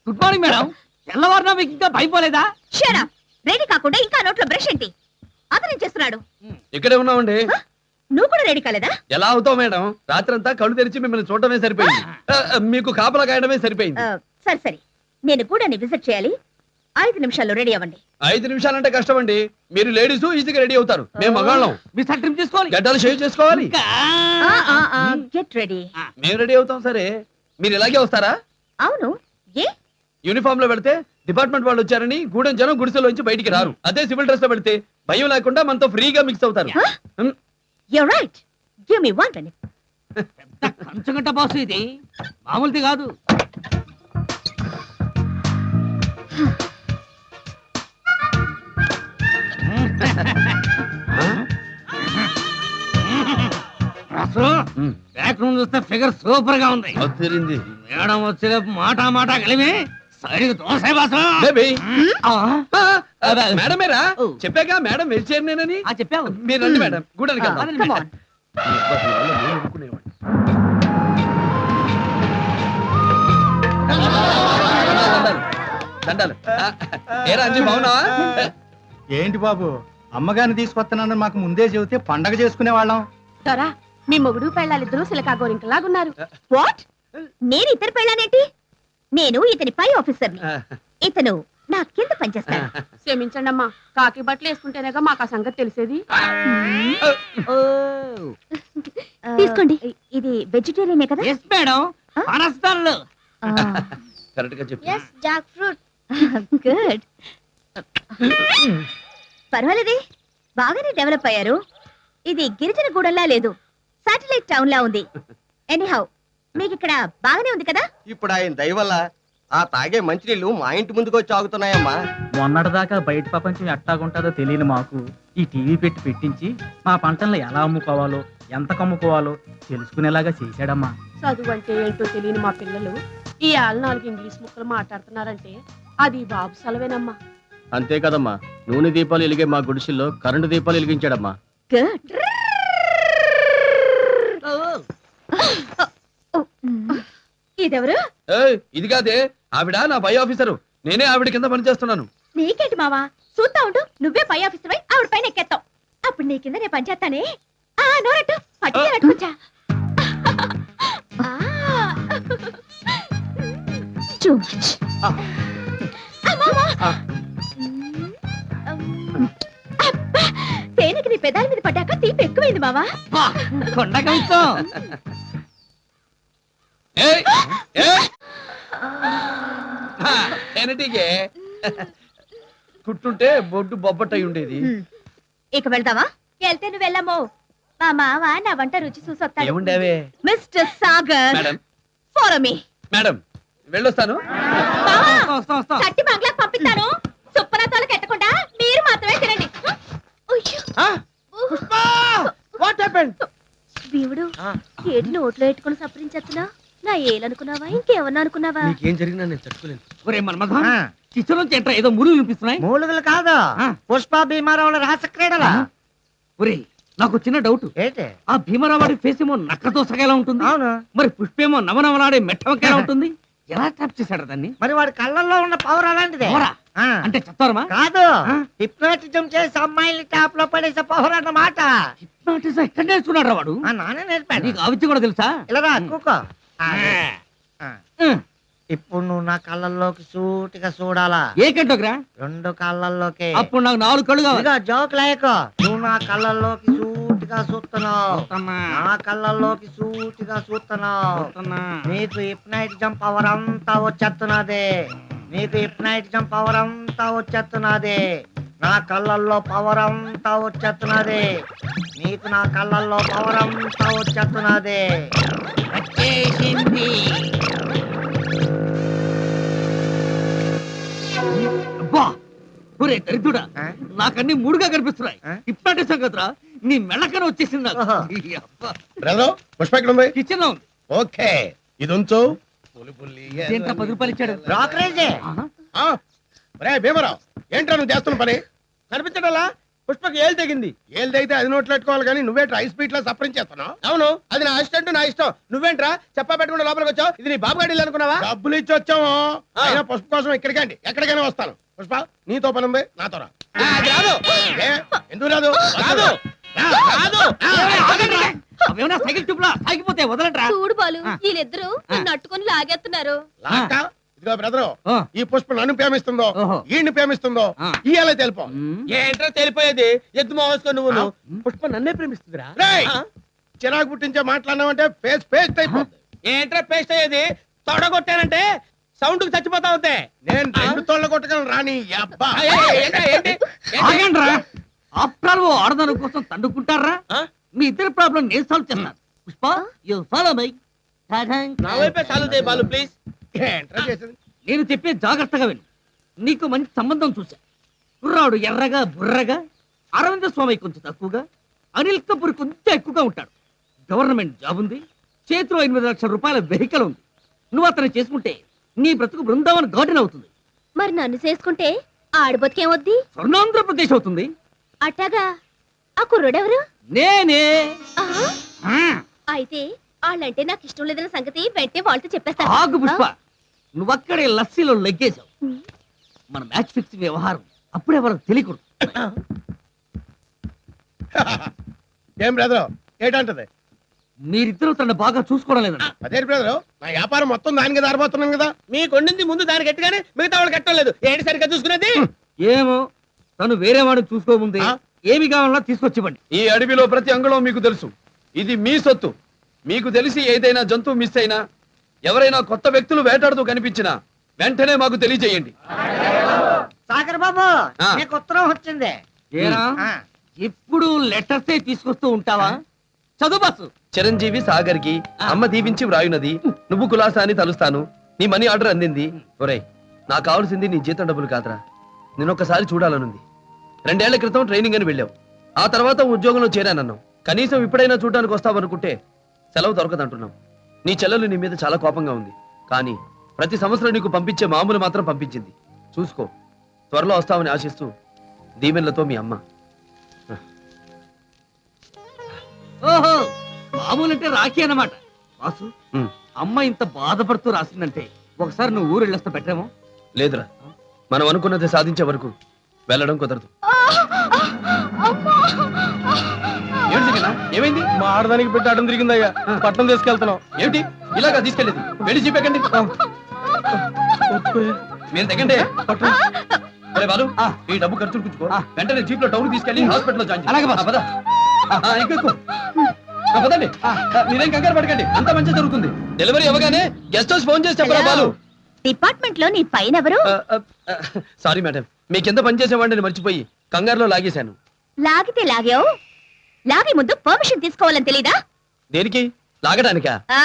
Good morning madam. తెల్లవారునా మీకు ఇంకా భయపోలేదా? Shut up. Ready కాకుండా ఇంకా నోట్లో బ్రష్ ఏంటి? అతనేం చేస్తున్నాడు? ఇక్కడే ఉన్నామండి. నువ్వు కూడా రెడీ కాలేదా? ఎలా అవుతావు మేడం? రాత్రంతా కళ్ళు తెరిచి మిమ్మల్ని చూడటమే సరిపోయింది. మీకు కాపలా కాయడమే సరిపోయింది. సరే సరే, నేను కూడా విజిట్ చేయాలి. 5 నిమిషాల్లో రెడీ అవ్వండి. 5 నిమిషాలంటే కష్టం అండి. మీరు లేడీస్ ఈజీగా రెడీ అవుతారు. మేము మగాళ్ళం. మీ ట్రిమ్ చేసుకోవాలి, గడ్డలు షేవ్ చేసుకోవాలి. Get ready. మేము రెడీ అవుతాం. సరే, మీరు ఇలాగే వస్తారా? అవును. ఏ యూనిఫామ్ లో పెడితే డిపార్ట్మెంట్ వాళ్ళు వచ్చారని గూడెం జనం గుడిసెలోంచి బయటికి రారు. అదే సివిల్ డ్రెస్ లో పెడితే భయం లేకుండా మనతో ఫ్రీగా మిక్స్ అవుతారు. you're right. give me 1 minute. కంచగట్ట boss, ఇది మామూలుది కాదు. బ్యాక్ రూమ్ చూస్తే ఫిగర్ సూపర్ గా ఉంది. మేడం వచ్చే మాట కలిమి సైడ్కి దోసే బాసు. మేడమేరా? చెప్పాక మేడం వెళ్చేయనేనని చెప్పావు. మీరు రండి మేడం, గూడానికి దండాలు. ఏరా అంజీ, బాగున్నావా? ఏంటి బాబు, అమ్మగారిని తీసుకొస్తున్నానని మాకు ముందే చెబితే పండగ చేసుకునే వాళ్ళం. సరా, మీ మొగుడు పెళ్ళాలిద్దరూ సిలకా గోరింకలాగున్నారు. వాట్? నేను ఇద్దరు పెళ్ళానేంటి? నేను ఇతని పై ఆఫీసర్ని, ఇతను నా కింద పనిచేస్తాను. క్షమించండి అమ్మా, కాకి బట్టలు వేసుకుంటేనేగా మాకు ఆ సంగతి తెలిసేది. తీసుకోండి. ఇది వెజిటేరియనే కదా? Yes madam. కరెక్ట్ గా చెప్పు. yes jack fruit. good. పర్వాలేదే, బాగానే డెవలప్ అయ్యారు. ఇది గిరిజన గూడల్లా లేదు, సాటిలైట్ టౌన్ లా ఉంది. ఎనీహౌ, మీకు ఇక్కడ బాగానే ఉంది కదా? ఇప్పుడు ఆయన దయ వల్ల ఆ తాగే మంచినీళ్ళు మా ఇంటి ముందుకు వచ్చి ఆగుతున్నాయమ్మా. మొన్నటిదాకా బయట ప్రపంచం ఎట్టాగుంటుందో తెలియని మాకు ఈ టీవీ పెట్టించి మా పంటలను ఎలా అమ్ముకోవాలో, ఎంత కమ్ముకోవాలో తెలుసుకునేలాగా చేశాడమ్మా. చదువు అంటే ఏంటో తెలియని మా పిల్లలు ఈ 4 ఇంగ్లీష్ ముక్కలు మాట్లాడుతున్నారంటే అది బాబు సెలవేనమ్మా. అంతే కదమ్మా, నూనె దీపాలు వెలిగే మా గుడిసెల్లో కరెంటు దీపాలు వెలిగించాడమ్మా. గుడ్. ఇదెవరు? ఇది కాదే, ఆవిడ నా పై ఆఫీసరు. నేనే ఆవిడ కింద పని చేస్తున్నాను. నీకేంటి మావా, చూస్తా ఉండు. నువ్వే పై ఆఫీసర్ అయి ఆవిడ పైన ఎక్కేస్తావు. అప్పుడు నీ కింద నేను పని చేస్తానే. నోరట్టు పట్టుకొచ్చా. Too much. తేనెకి నీ పెదాల మీద పడ్డాక తీపి ఎక్కువైంది మావా. కుట్టుంటే బొడ్డు బొబ్బట్టయి ఉండేది. ఇక వెళ్తావా? వెళ్తే నువ్వు వెళ్ళమో. మా మావ నా వంట రుచి చూసొస్తాడు. ఏముండేవే? Mister Sagar, follow me. Madam, వెళ్ళొస్తాను. చట్టి బంగ్లా పంపిస్తాను. సుప్పరాతోలు కట్టకుండా మీరు మాత్రమే తినండి. దేవుడు, ఏటి నోట్లో పెట్టుకుని సపరించేస్తున్నా? నా ఏలనుకున్నావా, ఇంకేమన్నా అనుకున్నావా? నీకేం జరిగినా నేను తట్టుకోలేను. ఒరే మన్మథ, కిచెన్ నుంచి ఎంట్రా, ఏదో మూలుగులు వినిపిస్తున్నాయి. మూలుగులు కాదు, పుష్ప భీమారావుల రాస క్రీడల. ఒరే, నాకు చిన్న డౌట్. ఏంటి? ఆ భీమరావాడి ఫేస్ ఏమో నక్కతో సగేలా ఉంటుంది. అవును. మరి పుష్పేమో నవనవలాడే మెట్టవకేలా ఉంటుంది. ఎలా ట్రాప్ చేశాడు దాన్ని? మరి వాడి కళ్ళల్లో ఉన్న పవర్ అలాంటిదే. అంటే చెప్తారమా? కాదు, హిప్నోటిజం చేసి అమ్మాయిని టాప్ లో పడేసే పవర్ అన్నమాట. హిప్నోటిజం ఎక్కడ నేర్చుకున్నాడు వాడు? నానే నేర్పాడు. నీకు ఆ విద్య కూడా తెలుసా? ఇలా కూకో. ఇప్పుడు నువ్వు నా కళ్ళల్లోకి సూటిగా చూడాలా? ఏ కంటోగ్రా? 2 కళ్ళల్లోకి. అప్పుడు నాకు 4 కళ్ళు కావాలి. జోక్ లేకో. నువ్వు నా కళ్ళల్లోకి సూటిగా చూస్తున్నావు, నా కళ్ళల్లోకి సూటిగా చూస్తున్నావు. నీకు హిప్నైటిజం పవర్ అంతా వచ్చేస్తున్నది. నీకు హిప్నైటిజం పవర్ అంతా వచ్చేస్తున్నది. నా కళ్ళల్లో పవర్ అంతా వచ్చేస్తున్నది. నీకు నా కళ్ళల్లో పవర్ అంతా వచ్చేస్తున్నది. వచ్చేసింది. అబ్బా, ఒరే దరిద్రుడా, నాకన్నీ 3గా కనిపిస్తున్నాయి. ఇప్పటి సంగతిరా, నీ మెళ్ళకన వచ్చేసింది. పుష్ప ఎక్కడ ఉంది? కిచెన్ లో ఉంది. ఓకే, ఇది ఉంచు. 10 రూపాయలు ఇచ్చాడు. బ్రోకరేజే. భీమరావు, ఏంట్రా నువ్వు చేస్తున్న పని? కనిపించడలా పుష్పకి ఏళ్ళు తెగింది. ఏళ్ళదైతే అది నోట్లో పెట్టుకోవాలి కానీ నువ్వే హై స్పీడ్ లో సఫరింగ్ చేస్తున్నావు. అవును, అది నా అసిస్టెంట్, నా ఇష్టం. నువ్వేంట్రా చెప్పా పెట్టుకుంటే లోపలికి వచ్చావు? ఇది నీ బాబు గాడి అనుకున్నావా? డబ్బులు ఇచ్చి వచ్చాము అయినా పుష్ప కోసం ఇక్కడికండి ఎక్కడికైనా వస్తాను. పుష్ప నీతో పని ఉంది, నాతో రా. అది రాదు. ఏ, ఎందుకు రాదు? రాదు. రా. రాదు. అవేమన్నా సైకిల్ ట్యూబ్లా ఆగిపోతే వదలంట్రా. చూడు బాలు వీళ్ళిద్దరూ నన్ను అట్టుకొని లాగేస్తున్నారు. లాక్క? ఇదిగో బ్రదరు, ఆ. ఈ పుష్ప నన్ను ప్రేమిస్తుందో ఓహో. ఈయన్ని ప్రేమిస్తుందో ఆ. ఇయాలే తెలుపు. ఏంట్రా తెలిపోయేది? ఎద్దు మోసుకో నువ్వు. పుష్ప నన్నే ప్రేమిస్తుందిరా. రేయ్, చిరాకు పుట్టించే మాట్లాడినావంటే ఫేస్ పేస్ట్ అయిపోతుంది. ఏంట్రా పేస్ట్ అయ్యేది? తొడగొట్టానంటే సౌండ్ కి చచ్చిపోతా ఉంటే. నేను రెండు తోళ్ళ కొట్టగలను రాని ఈ అబ్బా. ఆగండ్రా. ఆఫ్టర్ ఓ ఆడదాని కోసం తండుకుంటారా? ఆ? మీ ఇద్దరు ప్రాబ్లం నేను సాల్వ్ చేస్తాను. Pushpa you follow my. నా వైపే సాల్వ్ చేయి బాలు ప్లీజ్. ఏంట్రా చేసేది? నేను చెప్పే జాగ్రత్తగా విను. నీకు మంచి సంబంధం చూశా. కుర్రాడు ఎర్రగా బుర్రగా, అరవింద స్వామి కొంచెం తక్కువగా, అనిల్ కపూర్ కొంచెం ఎక్కువగా ఉంటాడు. గవర్నమెంట్ జాబ్ ఉంది, చేతిలో 8 లక్షల రూపాయల వెహికల్ ఉంది. నువ్వు అతను చేసుకుంటే నీ బ్రతుకు బృందావన్ గార్డెన్ అవుతుంది. మరి నన్ను చేసుకుంటే ఆడబతికేమొద్ది? స్వర్ణాంధ్రప్రదేశ్ అవుతుంది. అట్టాగా ఆ కుర్రోడెవరు? నేనే. ఆ, ఆ, అయితే వాళ్ళంటే నాకు ఇష్టం లేదన్న సంగతి వెంటనే వాళ్ళతో చెప్పేస్తాను. ఆగు పుష్ప, నువ్వక్కడే లస్సీలో లెగ్గేశావు. మన మ్యాచ్ ఫిక్సింగ్ వ్యవహారం అప్పుడే వాళ్ళకి తెలియకూడదు. ఏం బ్రదరు ఏంటంటది? మీరిద్దరూ తన బాగా చూసుకోవడం లేదండి. అదే బ్రదరు, నా వ్యాపారం మొత్తం దానికి దారిపోతున్నాను కదా. మీకు వండింది ముందు దానికి గట్టిగానే, మిగతా వాళ్ళు కట్టలేదు. ఏంటి సరిగ్గా చూసుకునేది? ఏమో తను వేరే వాడిని చూసుకోముందే ఆ? ఏమి కావాలన్నా తీసుకొచ్చివ్వండి. ఈ అడవిలో ప్రతి అంగుళం మీకు తెలుసు. ఇది మీ సొత్తు. మీకు తెలిసి ఏదైనా జంతువు మిస్ అయినా, ఎవరైనా కొత్త వ్యక్తులు వేటాడుతూ కనిపించినా వెంటనే మాకు తెలియజేయండి. సాగర్ బాబు ఆ. నీకు ఉత్తరం వచ్చింది. ఏరా ఆ, ఇప్పుడు లెటర్సే తీసుకొస్తూ ఉంటావా? చదువు బాసు. చిరంజీవి సాగర్ కి అమ్మ దీవించి వ్రాయునది. నువ్వు కులాసా అని తలుస్తాను. నీ మనీ ఆర్డర్ అందింది. ఒరేయ్, నాకు కావాల్సింది నీ జీతం డబ్బులు కాదురా, నిన్నొక్కసారి చూడాలనుంది. 2 ఏళ్ల క్రితం ట్రైనింగ్ అని వెళ్ళావు. ఆ తర్వాత ఉద్యోగంలో చేరానన్నావు. కనీసం ఇప్పుడైనా చూడడానికి వస్తావనుకుంటే సెలవు దొరకదంటున్నావు. నీ చెల్లెలు నీ మీద చాలా కోపంగా ఉంది. కానీ ప్రతి సంవత్సరం నీకు పంపించే మామూలు మాత్రం పంపించింది. చూసుకో, త్వరలో వస్తావని ఆశిస్తూ దీవెనలతో మీ అమ్మ. ఓహో, మామూలంటే రాఖీ అన్నమాట. బాసు, ఉమ్. అమ్మ ఇంత బాధపడుతూ రాసిందంటే ఒకసారి నువ్వు ఊరు వెళ్ళొస్తా పెట్టామో. లేదురా, మనం అనుకున్నది సాధించే వరకు వెళ్ళడం కుదరదు. ఏంటి జగన్నా? ఏమైంది? మా ఆడదానికి పెట్టి అడ్డం తిరిగిందయ్యా, పట్టణం తీసుకెళ్తున్నాం. ఏమిటి ఇలాగా తీసుకెళ్ళేది? వెళ్ళి జీపెక్కండి. మీరు తెగండి. ఒరే బాలు, ఈ డబ్బు ఖర్చులు పుచ్చుకో. వెంటనే జీప్ లో టౌన్ తీసుకెళ్ళి హాస్పిటల్ జాయిన్ చేయి. అలాగే బాస్. పద. ఎక్కు, ఎక్కు. పదండి. మీరేం కంగారు పడకండి, అంత మంచి జరుగుతుంది. డెలివరీ అవ్వగానే గెస్ట్ హౌస్ ఫోన్ చేసి చెప్పరా బాలు. డిపార్ట్మెంట్ లో నీ పైన ఎవరు? సారీ మేడం, మీ కింద పనిచేసేవాడిని మర్చిపోయి కంగారులో లాగేశాను. లాగితే లాగావు, లాగే ముందు పర్మిషన్ తీసుకోవాలని తెలీదా? దేనికి? లాగడానికా? ఆ,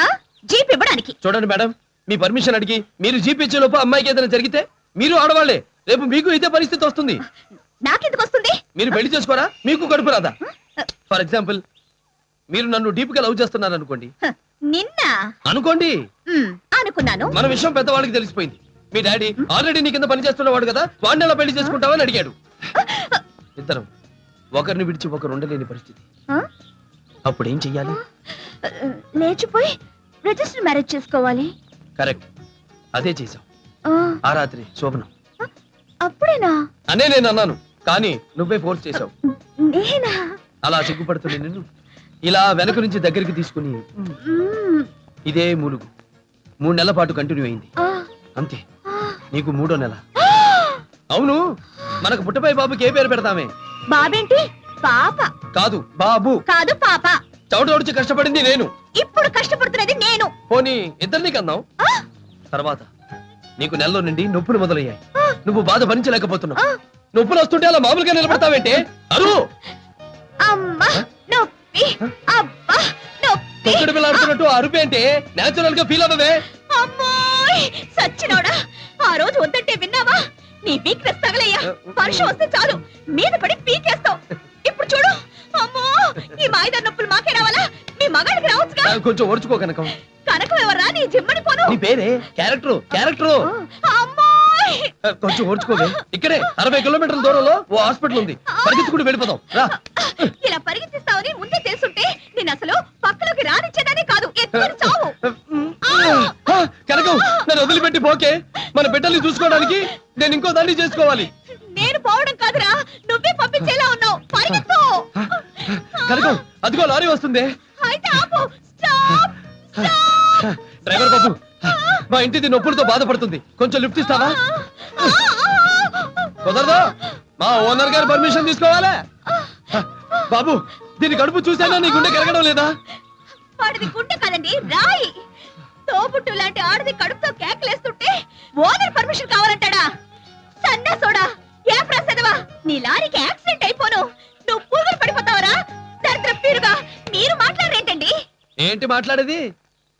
జీప్ ఇవ్వడానికి. చూడండి మేడం, మీ పర్మిషన్ అడిగి మీరు జీప్ ఇచ్చే లోపు అమ్మాయికి ఏదైనా జరిగితే మీరు ఆడవాళ్లే, రేపు మీకు ఇదే పరిస్థితి వస్తుంది. నాకెందుకు వస్తుంది? మీరు పెళ్లి చేసుకోరా? మీకు కడుపు రాదా? ఫర్ ఎగ్జాంపుల్, మీరు నన్ను డీప్ గా లవ్ చేస్తున్నారు అనుకోండి. హ, నిన్న అనుకోండి, అనుకున్నాను. మన విషయం పెద్దవాళ్ళకి తెలిసిపోయింది. మీ డాడీ ఆల్రెడీ నీ కింద పని చేస్తున్నవాడు కదా, వాడిని ఎలా పెళ్లి చేసుకుంటావని అడిగాడు. ఇద్దరం ఒకరిని విడిచి ఒకరు ఉండలేని పరిస్థితి. ఆ? అప్పుడు ఏం చెయ్యాలి? లేచిపోయి రిజిస్టర్ మ్యారేజ్ చేసుకోవాలి. కరెక్ట్, అదే చేసాం. ఆ, ఆ రాత్రి శోభనం అప్పుడేనా? అనే నేను అన్నాను, కానీ నువ్వే ఫోర్స్ చేసావు. నేనా? అలా సిగ్గుపడుతున్న నిన్ను ఇలా వెనక నుంచి దగ్గరికి తీసుకుని మ్మ్. ఇదే మూలుగు 3 నెలల పాటు కంటిన్యూ అయింది. ఆ, అంతే, ఆ. నీకు 3వ నెల. అవును, మనకు పుట్టపై బాబుకి ఏ పేరు పెడతామే? బాబేంటి? పాప కాదు, బాబు. కాదు, పాప. చవటొడిచి కష్టపడింది నేను. ఇప్పుడు కష్టపడుతున్నది నేను. పోనీ ఇద్దరిని కన్నావు. ఆ, తర్వాత నీకు నెలలో నుండి నొప్పులు మొదలయ్యాయి. ఆ. నువ్వు బాధ భరించలేకపోతున్నావు. ఆ. నొప్పులు వస్తుంటే అలా మామూలుగా నిలబడతావేంటే? అరు అమ్మా నొప్పి, అబ్బా నొప్పి. తొక్కుడు పిల్లాడుతున్నట్టు అరుపేంటే? నేచురల్ గా ఫీల్ అవ్వవే. అమ్మోయ్ సచ్చినోడా, ఆ రోజు వద్దంటే విన్నావా? నీ వీక్నెస్ తగలయ్యా. వర్షం వస్తే చాలు మీద పడి పీకేస్తావు. ఇప్పుడు చూడు, అమ్మో ఈ మాయిదారు నొప్పులు మాకే రావాలా? మీ మగాడికి రావచ్చుగా. కొంచెం ఓర్చుకో కనకం. కనకం ఎవర్రా? నీ జిమ్మని పోను. నీ పేరే క్యారెక్టర్. అమ్మోయ్ కొంచెం ఓర్చుకోవే. ఇక్కడే 60 కిలోమీటర్ల దూరంలో ఓ హాస్పిటల్ ఉంది, పరిగెత్తుకుంటూ వెళ్ళిపోదాం రా. ఇలా పరిగెత్తిస్తావని ముందే తెలుసుంటే నేను అసలు పక్కలోకి రానిచ్చేదానే కాదు. ఎత్తుకొని చావు. కనకం, నన్ను వదిలిపెట్టి పోకే. మన బిడ్డల్ని చూసుకోవడానికి నేను ఇంకో దాన్ని చేసుకోవాలి. నేను పోవడం కాదురా, నువ్వే పంపించేలా ఉన్నావు. పరిగెత్తు. కనకం, అదిగో లారీ వస్తుంది. అయితే ఆపు. స్టాప్. డ్రైవర్ బాబు, మా ఇంటిది నొప్పులతో బాధపడుతుంది, కొంచెం లిఫ్ట్ ఇస్తావా? కుదరదు, మా ఓనర్ గారు పర్మిషన్ తీసుకోవాలా? బాబు, దీని కడుపు చూసానా నీ గుండె కరగడం లేదా? వాడిది గుండె కాదండి, రాయి. తోబుట్టు లాంటి ఆడది కడుపుతో కేకలేస్తుంటే ఓనర్ పర్మిషన్ కావాలంటాడా? సన్నాసోడా, ఏ ప్రసదవా, నీ లారీకి యాక్సిడెంట్ అయిపోను. నువ్వు పూజలు పడిపోతావరా? దరిద్ర పీరుగా మీరు మాట్లాడరేంటండి? ఏంటి మాట్లాడేది?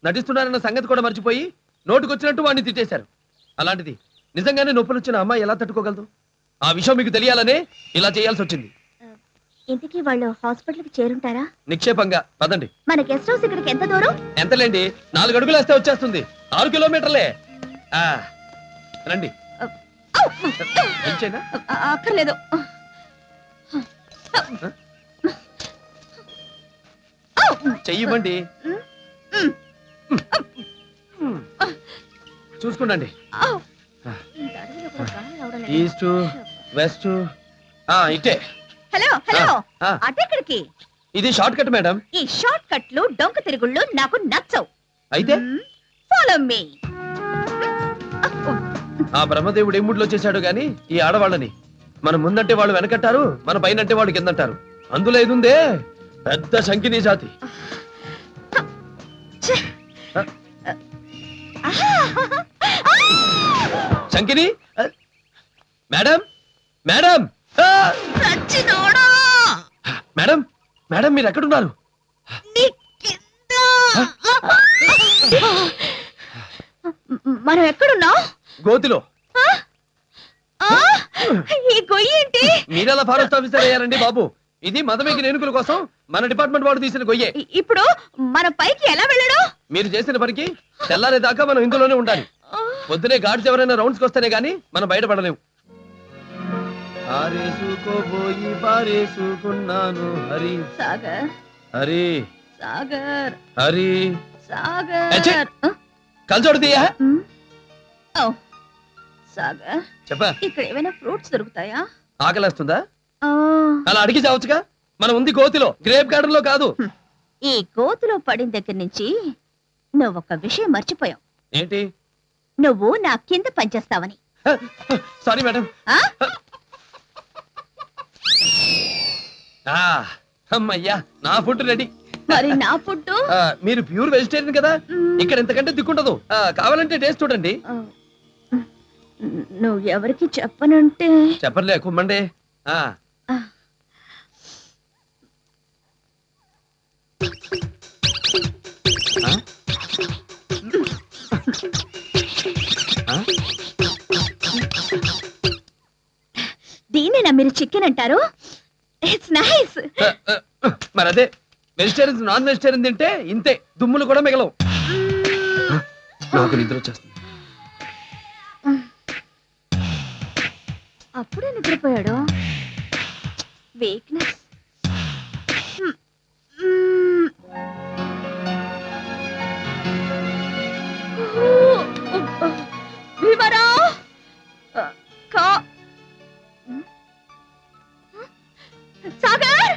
నటిస్తున్నారన్న సంగతి కూడా మర్చిపోయి నోటుకొచ్చినట్టు వాడిని తిట్టేశారు. అలాంటిది నిజంగానే నొప్పులు వచ్చిన అమ్మాయి ఎలా తట్టుకోగలదు? ఆ విషయం మీకు తెలియాలనే ఇలా చేయాల్సి వచ్చింది. ఇంతకీ వాళ్ళు హాస్పిటల్ కి చేరుంటారా? నిక్షేపంగా పదండి. మన గెస్ట్ హౌస్ ఇక్కడికి ఎంత దూరం? ఎంతలేండి, 4 అడుగులు వేస్తే వచ్చేస్తుంది. 6 కిలోమీటర్లే. ఆ, రండి. పెంచేనా? అక్కర్లేదు. చెయ్యివ్వండి. చూసుకుండండి. ఈస్ట్ వెస్ట్ ఇటే. హలో హలో, ఆ. అటెక్కడికి? ఇది షార్ట్ కట్ మేడం. ఈ షార్ట్ కట్లు డొంక తిరుగుళ్ళు నాకు నచ్చవు. అయితే ఫాలో మీ. ఆ బ్రహ్మదేవుడు ఏ మూడ్లో చేశాడు గాని ఈ ఆడవాళ్ళని మన ముందంటే వాళ్ళు వెనకట్టారు, మన పైనంటే వాళ్ళు కిందంటారు. అందులో ఇదుందే పెద్ద శంకిని జాతి. శంకిని మేడం, మేడం, మేడం, మేడం, మీరు ఎక్కడున్నారు? మనం ఎక్కడున్నాం? గోతిలో. ఈ గొయ్యి ఏంటి? మీరెలా ఫారెస్ట్ ఆఫీసర్ అయ్యారండి బాబు? ఇది మదమెక్కిన ఏనుగుల కోసం మన డిపార్ట్మెంట్ వాడు తీసిన గొయ్యే. ఇప్పుడు మనం పైకి ఎలా వెళ్ళడం? మీరు చేసిన పనికి తెల్లారేదాకా మనం ఇందులోనే ఉండాలి. పొద్దునే గాడ్స్ ఎవరైనా రౌండ్స్కి వస్తేనే గానీ మనం బయటపడలేము. ఆరేసుకోబోయి పారేసుకున్నాను హరి సాగర్, హరి సాగర్, హరి. సాగర్. కలిచోడు తీయా. ఓ సాగర్, చెప్పా, ఇక్కడ ఏమైనా ఫ్రూట్స్ దొరుకుతాయా? ఆకలేస్తుందా? అలా అడిగి చావచ్చుగా. మనం ఉంది గోతిలో, గ్రేప్ గార్డెన్ లో కాదు. ఈ గోతులో పడిన దగ్గర నుంచి నువ్వొక విషయం మర్చిపోయావు. ఏంటి? నువ్వు నా కింద పనిచేస్తావని. Sorry madam. ఆ? అమ్మయ్యా, నా ఫుడ్ రెడీ. మరి నా ఫుడ్? మీరు ప్యూర్ వెజిటేరియన్ కదా, ఇక్కడ ఎంతకంటే దిక్కుండదు. కావాలంటే టేస్ట్ చూడండి. నువ్వు ఎవరికి చెప్పనంటే? చెప్పర్లే, కుమ్మండి. దీన్నేనా మీరు చికెన్ అంటారు? It's nice. మరి అదే వెజిటేరియన్స్ నాన్ వెజిటేరియన్ తింటే ఇంతే, దుమ్ములు కూడా మిగలవు. నాకు నిద్ర వచ్చేస్తుంది. అప్పుడే నిద్రపోయాడు. వీక్నెస్. భీమరా, సాగర్,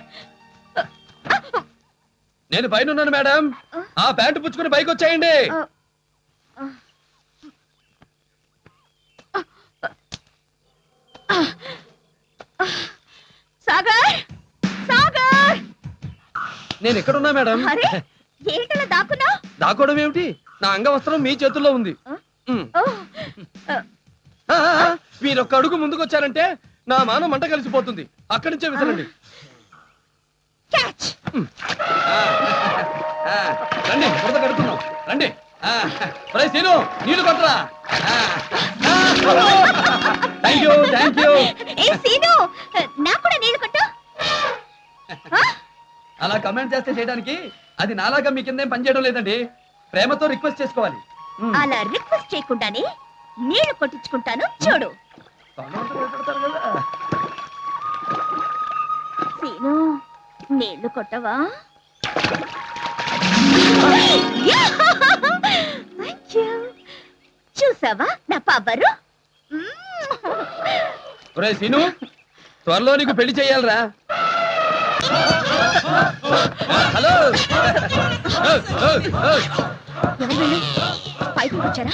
నేను పైన ఉన్నాను మేడం. ఆ ప్యాంటు పుచ్చుకుని పైకి వచ్చేయండి. సాగర్, సాగర్. నేను ఎక్కడున్నా మేడం? అరే ఏంటలా దాక్కున్నా? దాకోవడం ఏమిటి? నా అంగవస్త్రం మీ చేతుల్లో ఉంది. మీరు ఒక్క అడుగు ముందుకు వచ్చారంటే నా మానం మంట కలిసిపోతుంది. అక్కడి నుంచే విసరండి. క్యాచ్. రండి, బురద కడుతున్నాం. రండి. సీను, నీళ్లు కొట్టరా. Thank you, thank you. ఏ సీను, నాకు కూడా నీళ్లు కొట్టు. అలా కమెంట్ చేస్తే చేయడానికి అది నాలాగా మీ కిందేం పనిచేయడం లేదండి. ప్రేమతో రిక్వెస్ట్ చేసుకోవాలి. అలా రిక్వెస్ట్ చేయకుండానే నీళ్లు కొట్టించుకుంటాను చూడు. సీను నీళ్లు కొట్టవా? Thank you. చూసావా నా పవరు? ఒరే సీను త్వరలో నీకు పెళ్లి చెయ్యాలరా. హలో ఎవరు వీళ్ళు? పైకి వచ్చారా?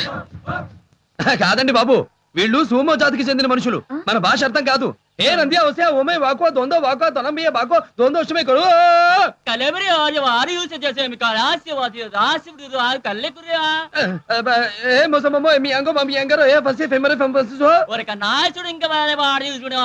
కాదండి బాబు, వీళ్ళు సూమో జాతికి చెందిన మనుషులు. మన భాష అర్థం కాదు. ఏ నందియా వస్తే ఓమే వాకో దొందో వాకో తొలంబియా బాకో దొందో వష్టమే కొడు కలెబరి వారు యూస్ చేసే రాసి కల్లెకురియా ఏ మొసమో మీ అంగో మమ్మీ అంగరో ఏ ఫసి ఫెమరే ఫెంపసు ఒక నాయకుడు ఇంకా వాడు చూడు